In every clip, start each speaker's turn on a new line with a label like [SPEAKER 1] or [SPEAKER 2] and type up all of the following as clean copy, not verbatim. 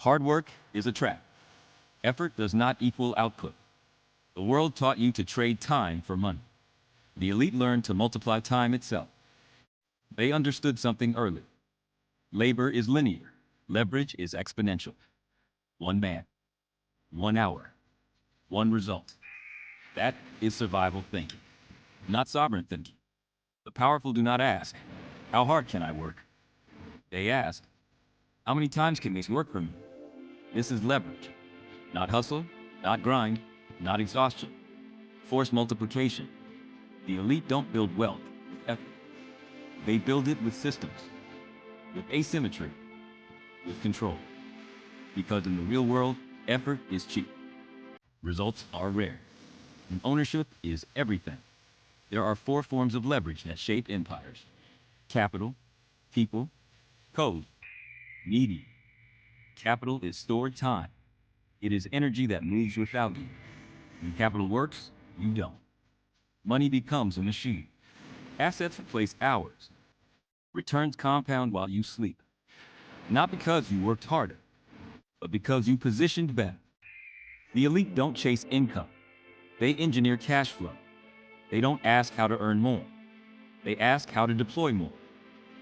[SPEAKER 1] Hard work is a trap. Effort does not equal output. The world taught you to trade time for money. The elite learned to multiply time itself. They understood something early. Labor is linear. Leverage is exponential. One man, 1 hour, one result. That is survival thinking, not sovereign thinking. The powerful do not ask, how hard can I work? They ask, how many times can this work for me? This is leverage. Not hustle, not grind, not exhaustion. Forced multiplication. The elite don't build wealth with effort. They build it with systems, with asymmetry, with control. Because in the real world, effort is cheap. Results are rare. And ownership is everything. There are 4 forms of leverage that shape empires: capital, people, code, media. Capital is stored time. It is energy that moves without you. When capital works, you don't. Money becomes a machine. Assets replace hours. Returns compound while you sleep. Not because you worked harder, but because you positioned better. The elite don't chase income. They engineer cash flow. They don't ask how to earn more. They ask how to deploy more.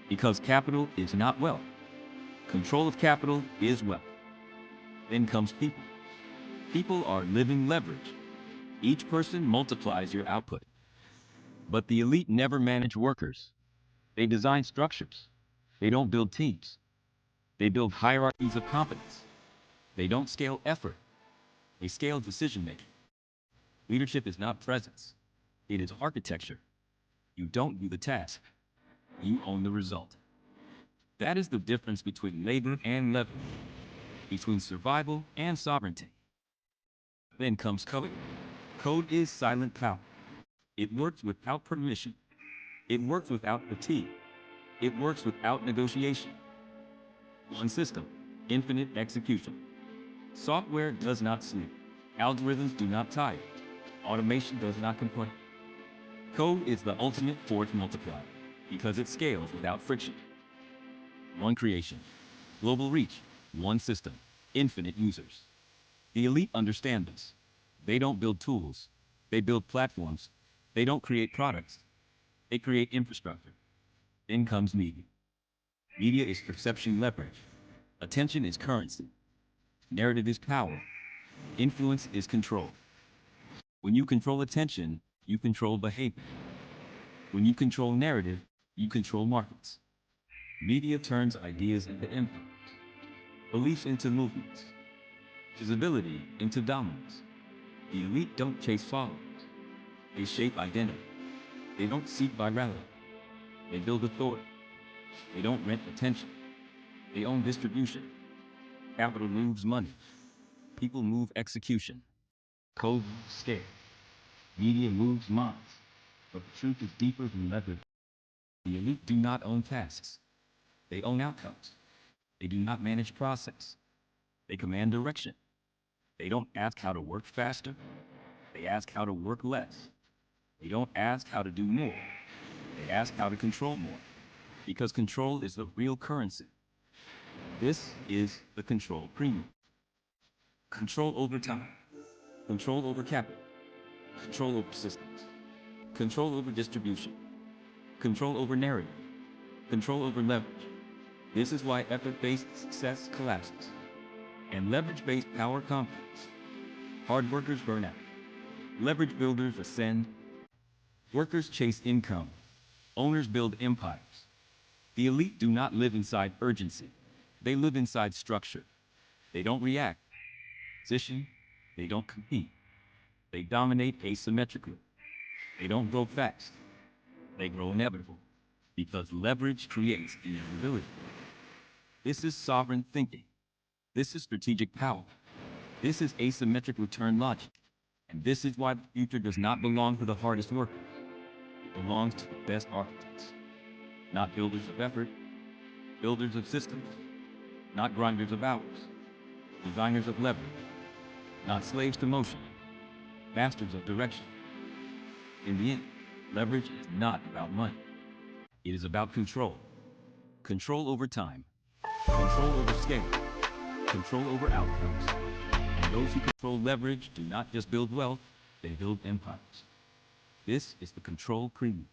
[SPEAKER 1] Because capital is not wealth. Control of capital is wealth. Then comes people. People are living leverage. Each person multiplies your output. But the elite never manage workers. They design structures. They don't build teams. They build hierarchies of competence. They don't scale effort. They scale decision-making. Leadership is not presence. It is architecture. You don't do the task. You own the result. That is the difference between labor and leverage, between survival and sovereignty. Then comes code. Code is silent power. It works without permission. It works without fatigue. It works without negotiation. One system, infinite execution. Software does not sleep. Algorithms do not tire. Automation does not complain. Code is the ultimate force multiplier because it scales without friction. One creation, global reach, one system, infinite users. The elite understand this. They don't build tools. They build platforms. They don't create products. They create infrastructure. Then comes media. Media is perception leverage. Attention is currency. Narrative is power. Influence is control. When you control attention, you control behavior. When you control narrative, you control markets. Media turns ideas into influence, belief into movements, visibility into dominance. The elite don't chase followers. They shape identity. They don't seek virality. They build authority. They don't rent attention. They own distribution. Capital moves money. People move execution. Code moves scale. Media moves minds. But the truth is deeper than leverage. The elite do not own tasks. They own outcomes. They do not manage process. They command direction. They don't ask how to work faster. They ask how to work less. They don't ask how to do more. They ask how to control more. Because control is the real currency. This is the control premium. Control over time. Control over capital. Control over systems. Control over distribution. Control over narrative. Control over leverage. This is why effort-based success collapses. And leverage-based power compounds. Hard workers burn out. Leverage builders ascend. Workers chase income. Owners build empires. The elite do not live inside urgency. They live inside structure. They don't react. Position. They don't compete. They dominate asymmetrically. They don't grow fast. They grow inevitable. Because leverage creates inevitability. This is sovereign thinking. This is strategic power. This is asymmetric return logic. And this is why the future does not belong to the hardest workers. It belongs to the best architects. Not builders of effort, builders of systems. Not grinders of hours, designers of leverage. Not slaves to motion, masters of direction. In the end, leverage is not about money. It is about control. Control over time. Control over scale. control over outcomes. And those who control leverage do not just build wealth, they build empires. This is the control cream.